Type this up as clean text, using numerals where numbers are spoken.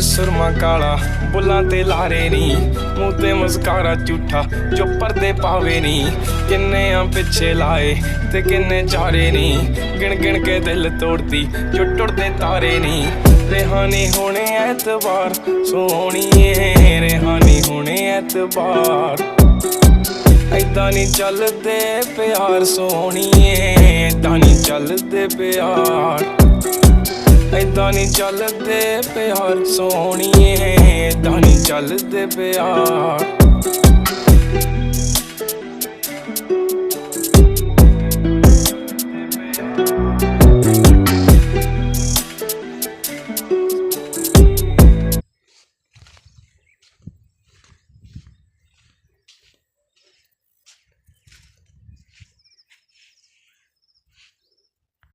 सुरमा काला बुल्लां ते लारे नी, मूंह ते मस्कारा झूठा जो पर्दे पावे नी। किन्ने आ पिछे लाए ते किन्ने चारे नी, गिन गिन के दिल तोड़ती जो टुटदे तारे नी। रेहानी होने ऐतबार सोहणीए, रेहानी होने ऐतबार। ऐदां नी चलदे प्यार सोहणीए, ऐदां नी चलदे प्यार। ऐदां नी चलदे प्यार सोहणीए, ऐदां नी चलदे प्यार।